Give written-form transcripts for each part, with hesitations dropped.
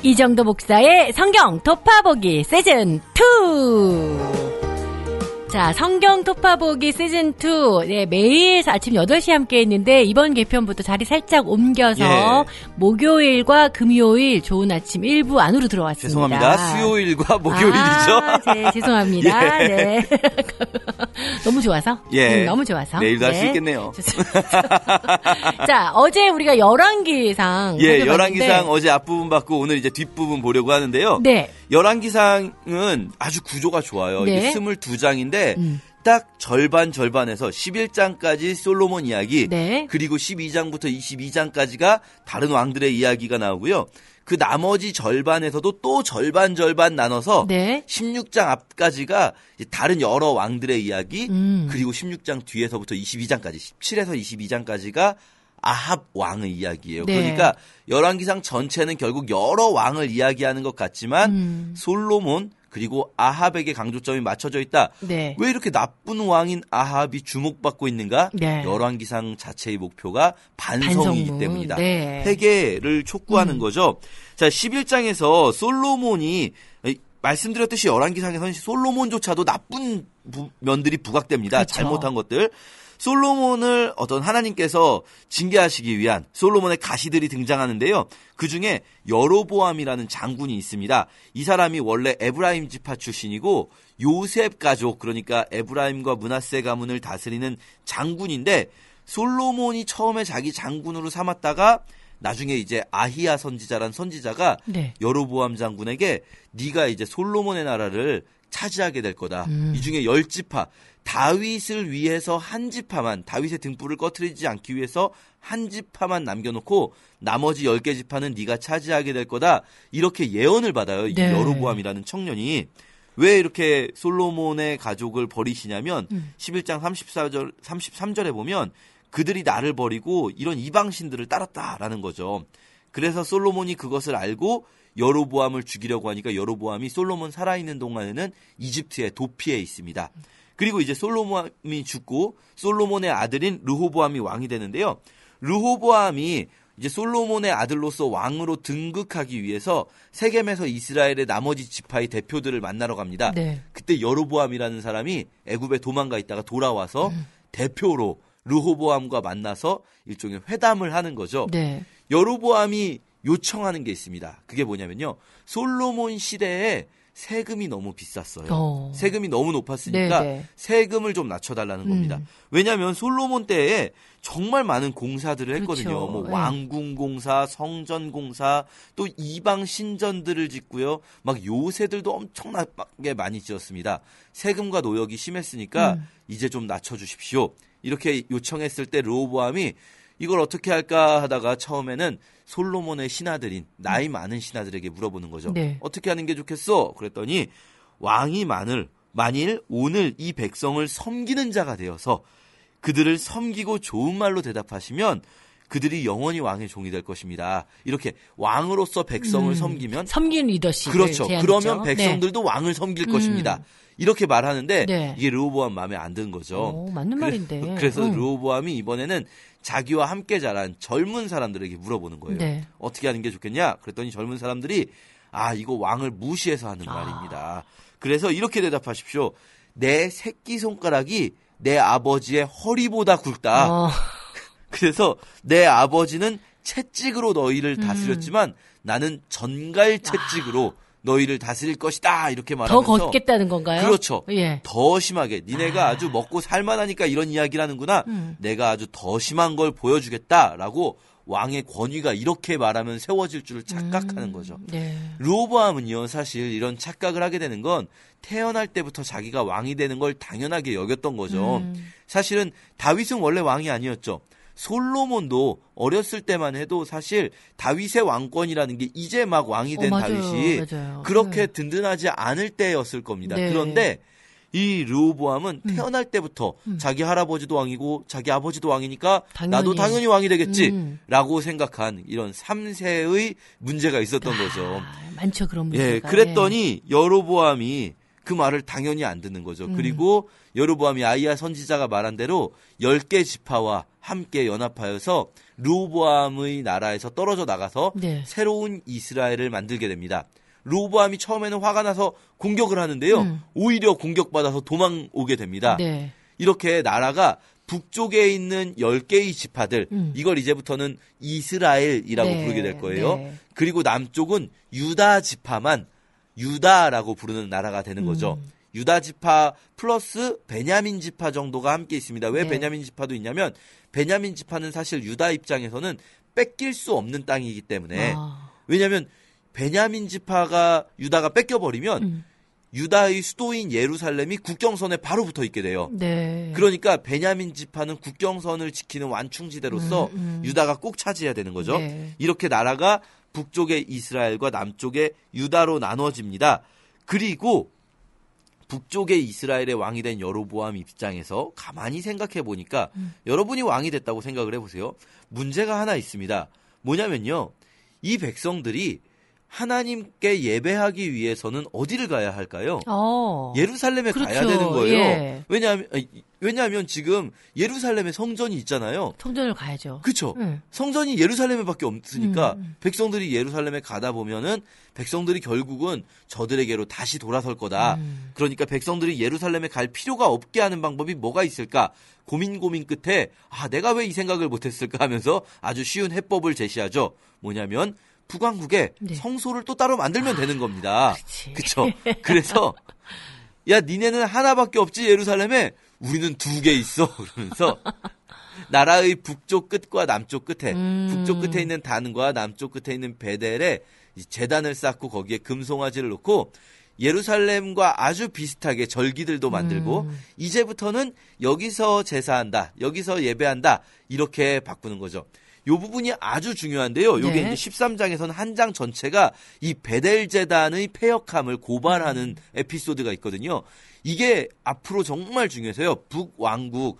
이정도 목사의 성경 도파보기 시즌 2. 자, 성경 도파보기 시즌 2. 네, 매일 아침 8시에 함께 했는데 이번 개편부터 자리 살짝 옮겨서 목요일과 금요일 좋은 아침 1부 안으로 들어왔습니다. 죄송합니다. 수요일과 목요일이죠. 네, 죄송합니다. 예. 네. 너무 좋아서? 예. 너무 좋아서. 내일도 할 수 있겠네요. 자, 어제 우리가 열왕기상. 예, 열왕기상 어제 앞부분 받고 오늘 이제 뒷부분 보려고 하는데요. 네. 열왕기상은 아주 구조가 좋아요. 네. 이게 22장인데 딱 절반에서 11장까지 솔로몬 이야기, 네. 그리고 12장부터 22장까지가 다른 왕들의 이야기가 나오고요. 그 나머지 절반에서도 또 절반 나눠서 네. 16장 앞까지가 다른 여러 왕들의 이야기, 그리고 16장 뒤에서부터 22장까지, 17에서 22장까지가 아합 왕의 이야기예요. 네. 그러니까 열왕기상 전체는 결국 여러 왕을 이야기하는 것 같지만 솔로몬 그리고 아합에게 강조점이 맞춰져 있다. 네. 왜 이렇게 나쁜 왕인 아합이 주목받고 있는가? 네. 열왕기상 자체의 목표가 반성이기 때문이다. 네. 회개를 촉구하는 거죠. 자, 11장에서 솔로몬이 말씀드렸듯이 열왕기상에서는 솔로몬조차도 나쁜 면들이 부각됩니다. 그렇죠. 잘못한 것들. 솔로몬을 어떤 하나님께서 징계하시기 위한 솔로몬의 가시들이 등장하는데요. 그중에 여로보암이라는 장군이 있습니다. 이 사람이 원래 에브라임 지파 출신이고 요셉 가족, 그러니까 에브라임과 므낫세 가문을 다스리는 장군인데 솔로몬이 처음에 자기 장군으로 삼았다가 나중에 이제 아히야 선지자란 선지자가 네. 여로보암 장군에게 네가 이제 솔로몬의 나라를 차지하게 될 거다. 이 중에 10지파, 다윗을 위해서 한 지파만, 다윗의 등불을 꺼트리지 않기 위해서 한 지파만 남겨놓고 나머지 10개 지파는 네가 차지하게 될 거다. 이렇게 예언을 받아요. 이 네. 여로보암이라는 청년이. 왜 이렇게 솔로몬의 가족을 버리시냐면 11장 33절에 보면 그들이 나를 버리고 이런 이방신들을 따랐다라는 거죠. 그래서 솔로몬이 그것을 알고 여로보암을 죽이려고 하니까 여로보암이 솔로몬 살아있는 동안에는 이집트의 도피에 있습니다. 그리고 이제 솔로몬이 죽고 솔로몬의 아들인 르호보암이 왕이 되는데요. 르호보암이 이제 솔로몬의 아들로서 왕으로 등극하기 위해서 세겜에서 이스라엘의 나머지 지파의 대표들을 만나러 갑니다. 네. 그때 여로보암이라는 사람이 애굽에 도망가 있다가 돌아와서 대표로 르호보암과 만나서 일종의 회담을 하는 거죠. 네. 여로보암이 요청하는 게 있습니다. 그게 뭐냐면요. 솔로몬 시대에 세금이 너무 비쌌어요. 세금이 너무 높았으니까 네네. 세금을 좀 낮춰달라는 겁니다. 왜냐하면 솔로몬 때에 정말 많은 공사들을 했거든요. 그렇죠. 뭐 네. 왕궁공사, 성전공사, 또 이방 신전들을 짓고요. 막 요새들도 엄청나게 많이 지었습니다. 세금과 노역이 심했으니까 이제 좀 낮춰주십시오. 이렇게 요청했을 때 르호보암이 이걸 어떻게 할까 하다가 처음에는 솔로몬의 신하들인 나이 많은 신하들에게 물어보는 거죠. 네. 어떻게 하는 게 좋겠어? 그랬더니 왕이 만일 오늘 이 백성을 섬기는 자가 되어서 그들을 섬기고 좋은 말로 대답하시면 그들이 영원히 왕의 종이 될 것입니다. 이렇게 왕으로서 백성을 섬기면 섬기는 리더십을 그렇죠. 제안했죠. 그러면 백성들도 왕을 섬길 것입니다. 이렇게 말하는데 네. 이게 르호보암 마음에 안 드는 거죠. 맞는 말인데. 그래서 르호보암이 이번에는 자기와 함께 자란 젊은 사람들에게 물어보는 거예요. 네. 어떻게 하는 게 좋겠냐? 그랬더니 젊은 사람들이 이거 왕을 무시해서 하는 말입니다. 그래서 이렇게 대답하십시오. 내 새끼손가락이 내 아버지의 허리보다 굵다. 그래서 내 아버지는 채찍으로 너희를 다스렸지만 나는 전갈 채찍으로 너희를 다스릴 것이다. 이렇게 말하면서 더 걷겠다는 건가요? 그렇죠. 예. 더 심하게 니네가 아주 먹고 살만하니까 이런 이야기를 하는구나. 내가 아주 더 심한 걸 보여주겠다라고 왕의 권위가 이렇게 말하면 세워질 줄을 착각하는 거죠. 네. 르호보암은요, 사실 이런 착각을 하게 되는 건 태어날 때부터 자기가 왕이 되는 걸 당연하게 여겼던 거죠. 사실은 다윗은 원래 왕이 아니었죠. 솔로몬도 어렸을 때만 해도 사실 다윗의 왕권이라는 게 이제 막 왕이 된 맞아요. 다윗이 맞아요. 그렇게 든든하지 않을 때였을 겁니다. 네. 그런데 이 르호보암은 태어날 때부터 자기 할아버지도 왕이고 자기 아버지도 왕이니까 나도 당연히 왕이 되겠지라고 생각한 이런 3세의 문제가 있었던 거죠. 많죠, 그런 문제가. 예, 그랬더니 여로보암이 그 말을 당연히 안 듣는 거죠. 그리고 여로보암이 아히야 선지자가 말한 대로 10개 지파와 함께 연합하여서 르호보암의 나라에서 떨어져 나가서 네. 새로운 이스라엘을 만들게 됩니다. 르호보암이 처음에는 화가 나서 공격을 하는데요. 오히려 공격받아서 도망오게 됩니다. 네. 이렇게 나라가 북쪽에 있는 10개의 지파들, 이걸 이제부터는 이스라엘이라고 네. 부르게 될 거예요. 네. 그리고 남쪽은 유다 지파만 유다라고 부르는 나라가 되는 거죠. 유다 지파 플러스 베냐민 지파 정도가 함께 있습니다. 왜 네. 베냐민 지파도 있냐면 베냐민 지파는 사실 유다 입장에서는 뺏길 수 없는 땅이기 때문에 왜냐하면 베냐민 지파가 유다가 뺏겨버리면 유다의 수도인 예루살렘이 국경선에 바로 붙어 있게 돼요. 네. 그러니까 베냐민 지파는 국경선을 지키는 완충지대로서 유다가 꼭 차지해야 되는 거죠. 네. 이렇게 나라가 북쪽의 이스라엘과 남쪽의 유다로 나눠집니다. 그리고 북쪽의 이스라엘의 왕이 된 여로보암 입장에서 가만히 생각해 보니까 여러분이 왕이 됐다고 생각을 해보세요. 문제가 하나 있습니다. 뭐냐면요. 이 백성들이 하나님께 예배하기 위해서는 어디를 가야 할까요? 예루살렘에 그렇죠. 가야 되는 거예요. 예. 왜냐하면 지금 예루살렘에 성전이 있잖아요. 성전을 가야죠. 그렇죠. 성전이 예루살렘에밖에 없으니까 백성들이 예루살렘에 가다 보면은 백성들이 결국은 저들에게로 다시 돌아설 거다. 그러니까 백성들이 예루살렘에 갈 필요가 없게 하는 방법이 뭐가 있을까? 고민 끝에 내가 왜 이 생각을 못했을까 하면서 아주 쉬운 해법을 제시하죠. 뭐냐면 북왕국에 네. 성소를 또 따로 만들면 되는 겁니다. 그렇죠. 그래서 야 니네는 하나밖에 없지 예루살렘에 우리는 2개 있어. 그러면서 나라의 북쪽 끝과 남쪽 끝에 북쪽 끝에 있는 단과 남쪽 끝에 있는 베델에 제단을 쌓고 거기에 금송아지를 놓고 예루살렘과 아주 비슷하게 절기들도 만들고 이제부터는 여기서 제사한다. 여기서 예배한다. 이렇게 바꾸는 거죠. 이 부분이 아주 중요한데요. 이게 네. 이제 13장에서는 한 장 전체가 이 베델 제단의 폐역함을 고발하는 에피소드가 있거든요. 이게 앞으로 정말 중요해서요. 북왕국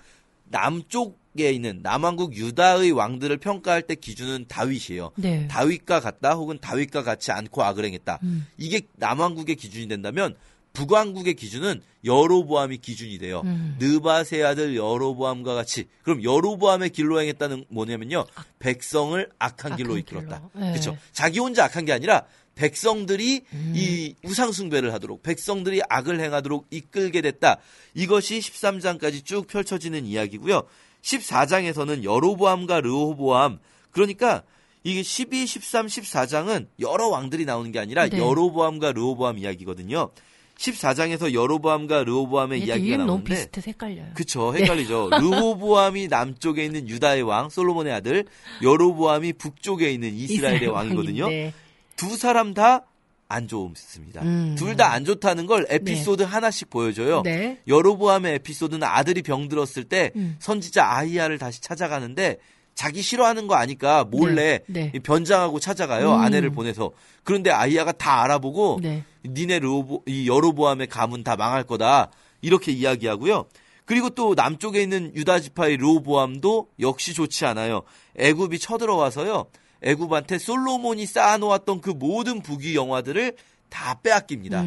남쪽에 있는 남왕국 유다의 왕들을 평가할 때 기준은 다윗이에요. 네. 다윗과 같다 혹은 다윗과 같지 않고 악을 행했다. 이게 남왕국의 기준이 된다면 북왕국의 기준은 여로보암이 기준이 돼요. 느바세 아들 여로보암과 같이. 그럼 여로보암의 길로 행했다는 뭐냐면요. 백성을 악한 길로 이끌었다. 네. 그렇죠. 자기 혼자 악한 게 아니라 백성들이 이 우상 숭배를 하도록 백성들이 악을 행하도록 이끌게 됐다. 이것이 13장까지 쭉 펼쳐지는 이야기고요. 14장에서는 여로보암과 르호보암 그러니까 이게 12, 13, 14장은 여러 왕들이 나오는 게 아니라 네. 여로보암과 르호보암 이야기거든요. 14장에서 여로보암과 르호보암의 이야기가 너무 나오는데 비슷해서 헷갈려요. 그쵸. 헷갈리죠. 르호보암이 남쪽에 있는 유다의 왕 솔로몬의 아들 여로보암이 북쪽에 있는 이스라엘의 왕이거든요. 네. 두 사람 다 안 좋습니다. 둘 다 안 좋다는 걸 에피소드 하나씩 보여줘요. 네. 여로보암의 에피소드는 아들이 병들었을 때 선지자 아히야를 다시 찾아가는데 자기 싫어하는 거 아니까 몰래 네. 네. 변장하고 찾아가요. 아내를 보내서. 그런데 아히야가 다 알아보고 네. 니네 이 여로보암의 가문 다 망할 거다. 이렇게 이야기하고요. 그리고 또 남쪽에 있는 유다 지파의 르호보암도 역시 좋지 않아요. 애굽이 쳐들어와서요. 애굽한테 솔로몬이 쌓아놓았던 그 모든 부귀 영화들을 다 빼앗깁니다.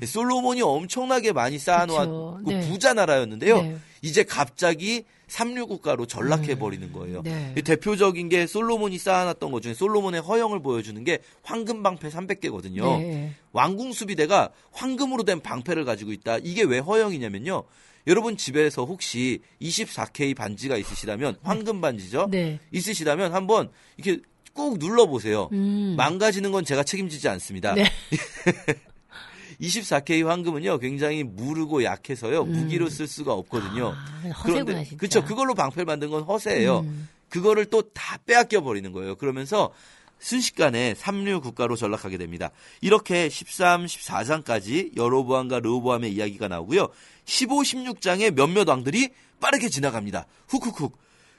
솔로몬이 엄청나게 많이 쌓아놓았고 그쵸. 네. 부자 나라였는데요. 네. 이제 갑자기 삼류 국가로 전락해버리는 거예요. 네. 대표적인 게 솔로몬이 쌓아놨던 것 중에 솔로몬의 허영을 보여주는 게 황금 방패 300개거든요. 네. 왕궁 수비대가 황금으로 된 방패를 가지고 있다. 이게 왜 허영이냐면요. 여러분 집에서 혹시 24K 반지가 있으시다면 황금 반지죠? 네. 있으시다면 한번 이렇게 꾹 눌러보세요. 망가지는 건 제가 책임지지 않습니다. 네. 24K 황금은요 굉장히 무르고 약해서요 무기로 쓸 수가 없거든요. 허세구나 진짜. 그렇죠. 그걸로 방패를 만든 건 허세예요. 그거를 또 다 빼앗겨 버리는 거예요. 그러면서 순식간에 삼류 국가로 전락하게 됩니다. 이렇게 13, 14장까지 여로보암과 르호보암의 이야기가 나오고요. 15, 16장에 몇몇 왕들이 빠르게 지나갑니다. 훅훅훅.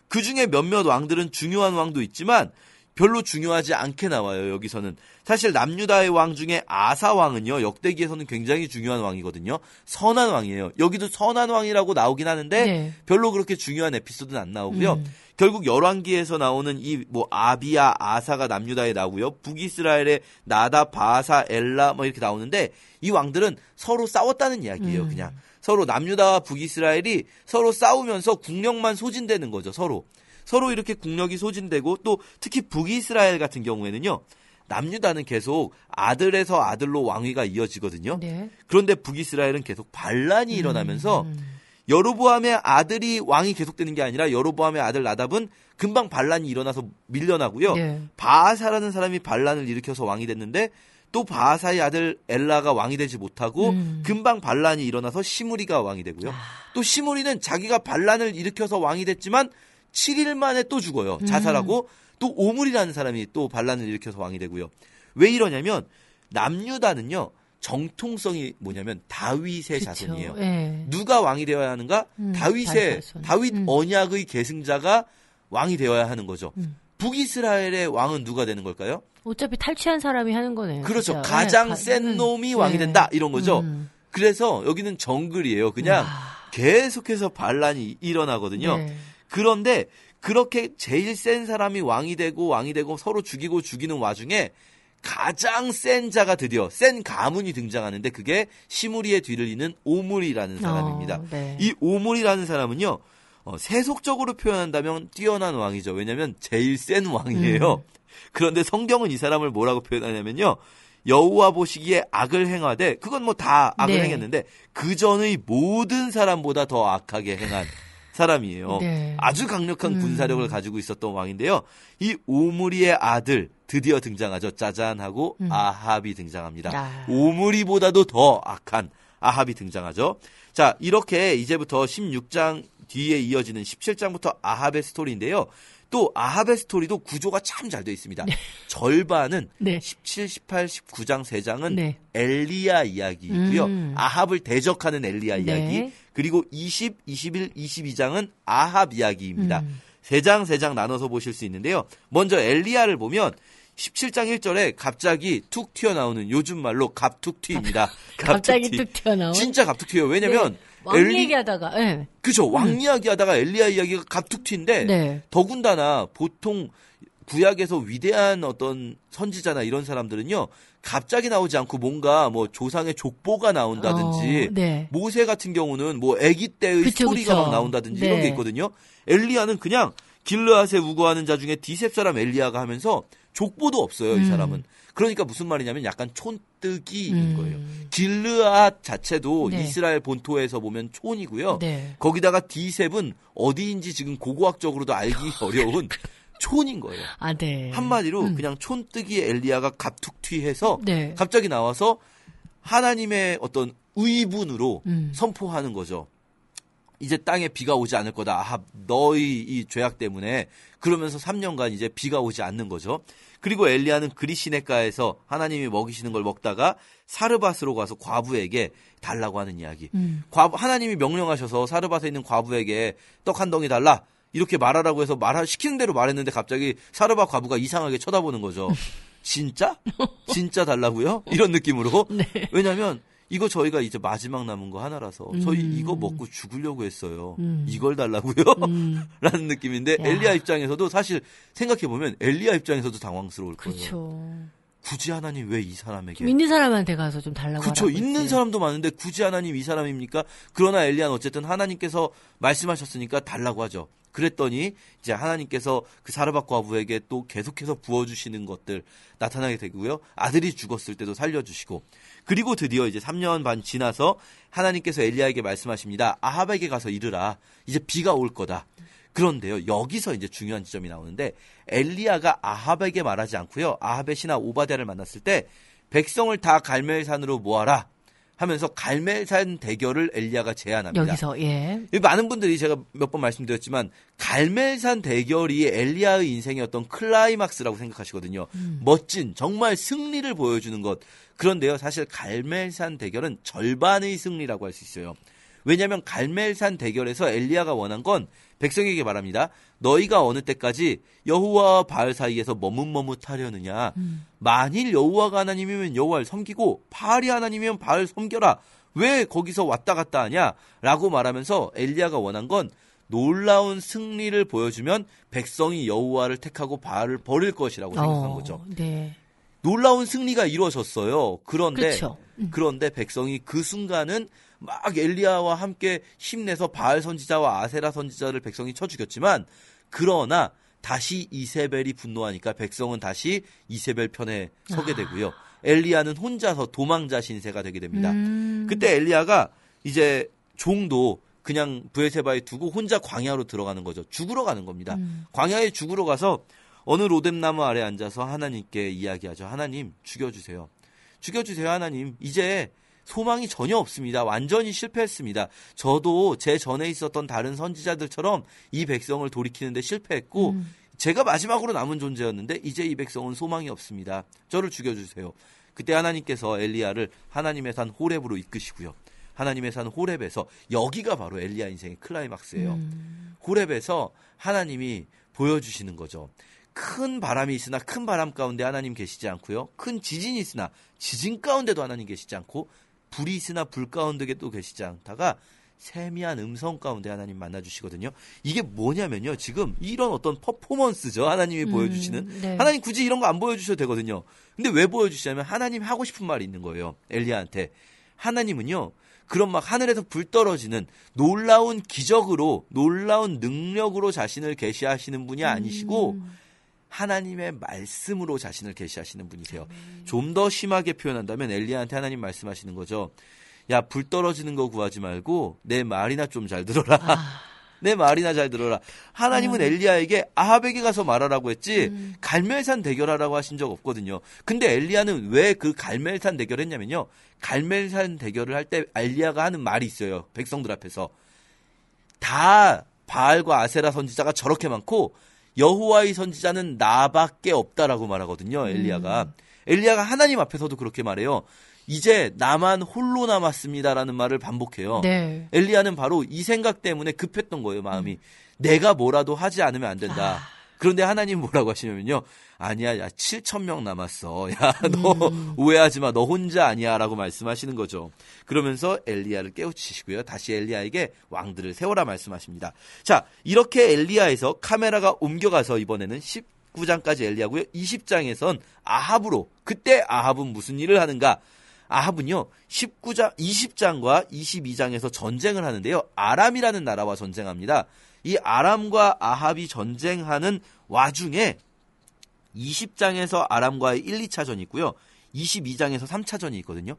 그중에 몇몇 왕들은 중요한 왕도 있지만 별로 중요하지 않게 나와요. 여기서는. 사실 남유다의 왕 중에 아사 왕은요. 역대기에서는 굉장히 중요한 왕이거든요. 선한 왕이에요. 여기도 선한 왕이라고 나오긴 하는데 네. 별로 그렇게 중요한 에피소드는 안 나오고요. 결국 열왕기에서 나오는 이 아비야, 아사가 남유다에 나오고요. 북이스라엘의 나다, 바사, 엘라 이렇게 나오는데 이 왕들은 서로 싸웠다는 이야기예요. 그냥 서로 남유다와 북이스라엘이 서로 싸우면서 국력만 소진되는 거죠. 서로 서로 이렇게 국력이 소진되고 또 특히 북이스라엘 같은 경우에는요. 남유다는 계속 아들에서 아들로 왕위가 이어지거든요. 네. 그런데 북이스라엘은 계속 반란이 일어나면서 여로보암의 아들이 왕이 계속되는 게 아니라 여로보암의 아들 나답은 금방 반란이 일어나서 밀려나고요. 네. 바아사라는 사람이 반란을 일으켜서 왕이 됐는데 또 바아사의 아들 엘라가 왕이 되지 못하고 금방 반란이 일어나서 시므리가 왕이 되고요. 또 시므리는 자기가 반란을 일으켜서 왕이 됐지만 7일 만에 또 죽어요. 자살하고 또 오므리라는 사람이 또 반란을 일으켜서 왕이 되고요. 왜 이러냐면 남유다는요. 정통성이 뭐냐면 다윗의 자손이에요. 네. 누가 왕이 되어야 하는가? 다윗 언약의 계승자가 왕이 되어야 하는 거죠. 북이스라엘의 왕은 누가 되는 걸까요? 어차피 탈취한 사람이 하는 거네요. 그렇죠. 진짜. 가장 센 놈이 왕이 된다 이런 거죠. 그래서 여기는 정글이에요. 그냥 계속해서 반란이 일어나거든요. 네. 그런데 그렇게 제일 센 사람이 왕이 되고 서로 죽이고 죽이는 와중에 가장 센 자가 드디어 센 가문이 등장하는데 그게 시므리의 뒤를 잇는 오므리라는 사람입니다. 네. 이 오므리라는 사람은요. 세속적으로 표현한다면 뛰어난 왕이죠. 왜냐하면 제일 센 왕이에요. 그런데 성경은 이 사람을 뭐라고 표현하냐면요. 여호와 보시기에 악을 행하되 그건 뭐 다 악을 네. 행했는데 그 전의 모든 사람보다 더 악하게 행한 사람이에요. 네. 아주 강력한 군사력을 가지고 있었던 왕인데요. 이 오므리의 아들 드디어 등장하죠. 짜잔 하고 아합이 등장합니다. 오므리보다도 더 악한 아합이 등장하죠. 자, 이렇게 이제부터 16장 뒤에 이어지는 17장부터 아합의 스토리인데요. 또 아합의 스토리도 구조가 참 잘 되어 있습니다. 네. 절반은 네. 17, 18, 19장 3장은 네. 엘리야 이야기이고요. 아합을 대적하는 엘리야 이야기. 네. 그리고 20, 21, 22장은 아합 이야기입니다. 세 장 나눠서 보실 수 있는데요. 먼저 엘리야를 보면 17장 1절에 갑자기 툭 튀어나오는 요즘 말로 갑툭튀입니다. 갑자기 툭 튀어나온? 진짜 갑툭튀예요. 왜냐면 네. 왕 얘기하다가 네. 그죠. 왕 이야기하다가 엘리야 이야기가 갑툭튀인데 네. 더군다나 보통 구약에서 위대한 어떤 선지자나 이런 사람들은요. 갑자기 나오지 않고 뭔가 뭐 조상의 족보가 나온다든지 네. 모세 같은 경우는 뭐 아기 때의 그쵸, 스토리가 그쵸. 막 나온다든지 네. 이런 게 있거든요. 엘리야는 그냥 길르앗에 우거하는 자 중에 디셉 사람 엘리야가 하면서 족보도 없어요. 이 사람은. 그러니까 무슨 말이냐면 약간 촌뜨기인 거예요. 길르앗 자체도 네. 이스라엘 본토에서 보면 촌이고요. 네. 거기다가 디셉은 어디인지 지금 고고학적으로도 알기 어려운 촌인 거예요. 아, 네. 한마디로 그냥 촌뜨기 엘리야가 갑툭튀해서 네. 갑자기 나와서 하나님의 어떤 의분으로 선포하는 거죠. 이제 땅에 비가 오지 않을 거다. 아합, 너희 이 죄악 때문에. 그러면서 3년간 이제 비가 오지 않는 거죠. 그리고 엘리야는 그리시네가에서 하나님이 먹이시는 걸 먹다가 사르밧으로 가서 과부에게 달라고 하는 이야기. 하나님이 명령하셔서 사르밧에 있는 과부에게 떡 한 덩이 달라. 이렇게 말하라고 해서 시키는 대로 말했는데 갑자기 사르밧 과부가 이상하게 쳐다보는 거죠. 진짜? 진짜 달라고요? 이런 느낌으로. 네. 왜냐하면 이거 저희가 이제 마지막 남은 거 하나라서 저희 이거 먹고 죽으려고 했어요. 이걸 달라고요? 라는 느낌인데 야. 엘리야 입장에서도 사실 생각해보면 엘리야 입장에서도 당황스러울 거예요. 그렇죠. 굳이 하나님 왜 이 사람에게. 좀 있는 사람한테 가서 좀 달라고 그렇죠. 하라고 있는 했어요. 사람도 많은데 굳이 하나님 이 사람입니까? 그러나 엘리야는 어쨌든 하나님께서 말씀하셨으니까 달라고 하죠. 그랬더니 이제 하나님께서 그 사르밧 과부에게 또 계속해서 부어주시는 것들 나타나게 되고요. 아들이 죽었을 때도 살려주시고 그리고 드디어 이제 3년 반 지나서 하나님께서 엘리야에게 말씀하십니다. 아합에게 가서 이르라. 이제 비가 올 거다. 그런데요. 여기서 이제 중요한 지점이 나오는데 엘리야가 아합에게 말하지 않고요. 아합의 신하 오바댜를 만났을 때 백성을 다 갈멜산으로 모아라. 하면서 갈멜산 대결을 엘리야가 제안합니다. 여기서 예. 많은 분들이 제가 몇 번 말씀드렸지만 갈멜산 대결이 엘리야의 인생의 어떤 클라이막스라고 생각하시거든요. 멋진 정말 승리를 보여주는 것. 그런데요. 사실 갈멜산 대결은 절반의 승리라고 할 수 있어요. 왜냐하면 갈멜산 대결에서 엘리야가 원한 건 백성에게 말합니다. 너희가 어느 때까지 여호와와 바알 사이에서 머뭇머뭇하려느냐. 만일 여호와가 하나님이면 여호와를 섬기고 바알이 하나님이면 바알 섬겨라. 왜 거기서 왔다 갔다 하냐? 라고 말하면서 엘리야가 원한 건 놀라운 승리를 보여주면 백성이 여호와를 택하고 바알을 버릴 것이라고 생각한 거죠. 네. 놀라운 승리가 이루어졌어요. 그렇죠. 그런데 백성이 그 순간은 막 엘리야와 함께 힘내서 바알 선지자와 아세라 선지자를 백성이 쳐 죽였지만 그러나 다시 이세벨이 분노하니까 백성은 다시 이세벨 편에 서게 되고요. 엘리야는 혼자서 도망자 신세가 되게 됩니다. 그때 엘리야가 이제 종도 그냥 브엘세바에 두고 혼자 광야로 들어가는 거죠. 죽으러 가는 겁니다. 광야에 죽으러 가서 어느 로뎀나무 아래 앉아서 하나님께 이야기하죠. 하나님 죽여주세요. 죽여주세요 하나님. 이제 소망이 전혀 없습니다. 완전히 실패했습니다. 저도 제 전에 있었던 다른 선지자들처럼 이 백성을 돌이키는데 실패했고 제가 마지막으로 남은 존재였는데 이제 이 백성은 소망이 없습니다. 저를 죽여주세요. 그때 하나님께서 엘리야를 하나님의 산 호렙으로 이끄시고요. 하나님의 산 호렙에서 여기가 바로 엘리야 인생의 클라이막스예요. 호렙에서 하나님이 보여주시는 거죠. 큰 바람이 있으나 큰 바람 가운데 하나님 계시지 않고요. 큰 지진이 있으나 지진 가운데도 하나님 계시지 않고 불이 있으나 불 가운데도 계시지 않다가 세미한 음성 가운데 하나님 만나주시거든요. 이게 뭐냐면요. 지금 이런 어떤 퍼포먼스죠. 하나님이 보여주시는. 네. 하나님 굳이 이런 거 안 보여주셔도 되거든요. 근데 왜 보여주시냐면 하나님 하고 싶은 말이 있는 거예요. 엘리야한테. 하나님은요. 그런 막 하늘에서 불 떨어지는 놀라운 기적으로 놀라운 능력으로 자신을 계시하시는 분이 아니시고 하나님의 말씀으로 자신을 계시하시는 분이세요. 좀 더 심하게 표현한다면 엘리야한테 하나님 말씀하시는 거죠. 야, 불 떨어지는 거 구하지 말고 내 말이나 좀 잘 들어라. 내 말이나 잘 들어라. 하나님은 엘리야에게 아합에게 가서 말하라고 했지 갈멜산 대결하라고 하신 적 없거든요. 근데 엘리야는 왜 그 갈멜산 대결을 했냐면요. 갈멜산 대결을 할 때 엘리야가 하는 말이 있어요. 백성들 앞에서. 다 바알과 아세라 선지자가 저렇게 많고 여호와의 선지자는 나밖에 없다라고 말하거든요. 엘리야가. 엘리야가 하나님 앞에서도 그렇게 말해요. 이제 나만 홀로 남았습니다라는 말을 반복해요. 네. 엘리야는 바로 이 생각 때문에 급했던 거예요. 마음이. 내가 뭐라도 하지 않으면 안 된다. 그런데 하나님 뭐라고 하시냐면요. 아니야, 야 7,000명 남았어. 야, 너 오해하지 마. 너 혼자 아니야 라고 말씀하시는 거죠. 그러면서 엘리야를 깨우치시고요. 다시 엘리야에게 왕들을 세워라 말씀하십니다. 자, 이렇게 엘리야에서 카메라가 옮겨가서 이번에는 19장까지 엘리야고요. 20장에선 아합으로. 그때 아합은 무슨 일을 하는가? 아합은요, 20장과 22장에서 전쟁을 하는데요. 아람이라는 나라와 전쟁합니다. 이 아람과 아합이 전쟁하는 와중에 20장에서 아람과의 1, 2차전이 있고요. 22장에서 3차전이 있거든요.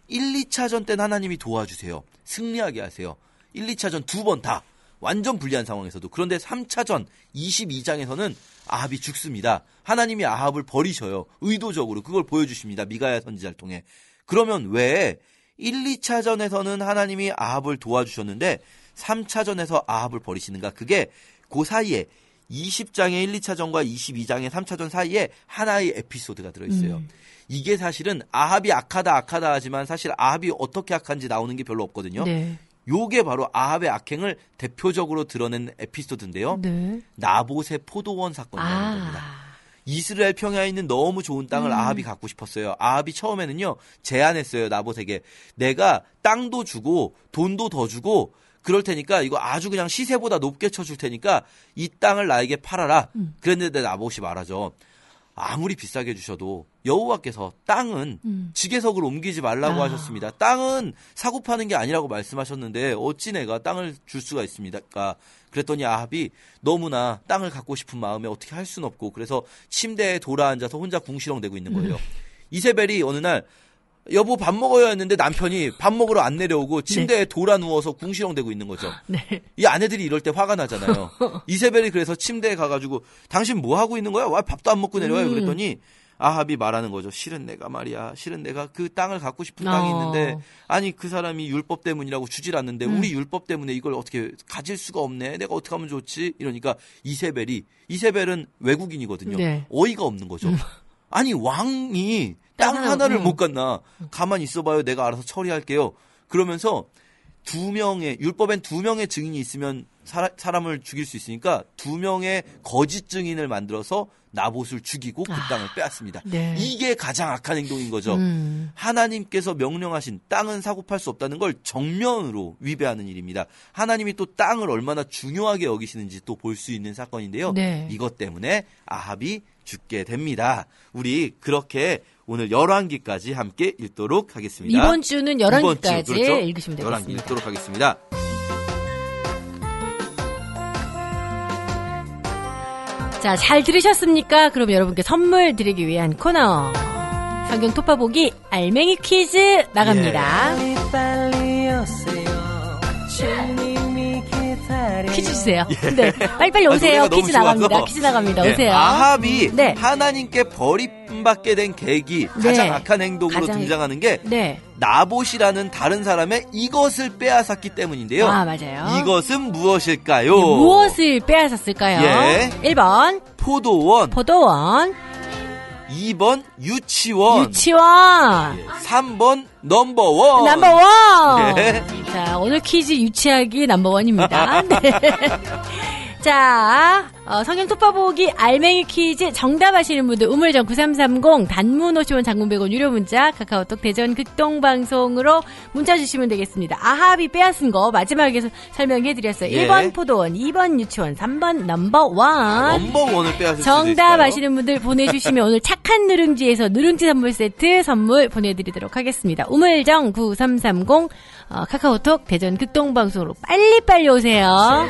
1, 2차전 때는 하나님이 도와주세요. 승리하게 하세요. 1, 2차전 두 번 다. 완전 불리한 상황에서도. 그런데 3차전 22장에서는 아합이 죽습니다. 하나님이 아합을 버리셔요. 의도적으로 그걸 보여주십니다. 미가야 선지자를 통해. 그러면 왜 1, 2차전에서는 하나님이 아합을 도와주셨는데 3차전에서 아합을 버리시는가? 그게 그 사이에 20장의 1, 2차전과 22장의 3차전 사이에 하나의 에피소드가 들어있어요. 이게 사실은 아합이 악하다 하지만 사실 아합이 어떻게 악한지 나오는 게 별로 없거든요. 네. 요게 바로 아합의 악행을 대표적으로 드러낸 에피소드인데요. 네. 나봇의 포도원 사건이라는 겁니다. 이스라엘 평야에 있는 너무 좋은 땅을 아합이 갖고 싶었어요. 아합이 처음에는요, 제안했어요. 나봇에게. 내가 땅도 주고 돈도 더 주고 그럴 테니까 이거 아주 그냥 시세보다 높게 쳐줄 테니까 이 땅을 나에게 팔아라. 그랬는데 나봇이 말하죠. 아무리 비싸게 주셔도 여호와께서 땅은 지게석을 옮기지 말라고 하셨습니다. 땅은 사고 파는 게 아니라고 말씀하셨는데 어찌 내가 땅을 줄 수가 있습니까? 그랬더니 아합이 너무나 땅을 갖고 싶은 마음에 어떻게 할 수는 없고 그래서 침대에 돌아앉아서 혼자 궁시렁대고 있는 거예요. 이세벨이 어느 날 여보 밥 먹어야 했는데 남편이 밥 먹으러 안 내려오고 침대에 돌아 누워서 궁시렁대고 있는 거죠. 네. 이 아내들이 이럴 때 화가 나잖아요. 이세벨이 그래서 침대에 가가지고 당신 뭐 하고 있는 거야? 와 밥도 안 먹고 내려와요. 그랬더니 아합이 말하는 거죠. 실은 내가 그 땅을 갖고 싶은 땅이 있는데 아니 그 사람이 율법 때문이라고 주질 않는데 우리 율법 때문에 이걸 어떻게 가질 수가 없네. 내가 어떻게 하면 좋지? 이러니까 이세벨은 외국인이거든요. 네. 어이가 없는 거죠. 아니 왕이 땅 하나를 못 갖나. 가만히 있어봐요. 내가 알아서 처리할게요. 그러면서 율법엔 2명의 증인이 있으면 사람을 죽일 수 있으니까 2명의 거짓 증인을 만들어서 나봇을 죽이고 그 땅을 빼앗습니다. 네. 이게 가장 악한 행동인 거죠. 하나님께서 명령하신 땅은 사고 팔 수 없다는 걸 정면으로 위배하는 일입니다. 하나님이 또 땅을 얼마나 중요하게 여기시는지 또 볼 수 있는 사건인데요. 네. 이것 때문에 아합이 죽게 됩니다. 우리 그렇게 오늘 열왕기까지 함께 읽도록 하겠습니다. 이번 주는 열왕기까지 그렇죠? 읽으시면 되겠습니다. 열왕기 읽도록 하겠습니다. 자, 잘 들으셨습니까? 그럼 여러분께 선물 드리기 위한 코너. 성경 톱파보기 알맹이 퀴즈 나갑니다. 퀴즈 주세요. 네, 빨리빨리 오세요. 퀴즈 나갑니다. 퀴즈 나갑니다. 오세요. 아합이 하나님께 버림받게 된 계기, 가장 악한 행동으로 등장하는 게 나봇이라는 다른 사람의 이것을 빼앗았기 때문인데요. 아, 맞아요. 이것은 무엇일까요? 무엇을 빼앗았을까요? 1번 포도원 2번 유치원 3번 넘버원 자, 오늘 퀴즈 유치하기 넘버원입니다. 네. 자, 성경 톱파보기 알맹이 퀴즈 정답 아시는 분들 우물정 9330 단문 50원 장문 100원 유료 문자 카카오톡 대전 극동방송으로 문자 주시면 되겠습니다. 아합이 빼앗은 거 마지막에 설명해드렸어요. 1번 포도원, 2번 유치원, 3번 넘버원. 넘버원을 빼앗을 정답 아시는 분들 보내주시면 오늘 착한 누룽지에서 누룽지 선물 세트 선물 보내드리도록 하겠습니다. 우물정 9330 카카오톡 대전 극동방송으로 빨리빨리 오세요.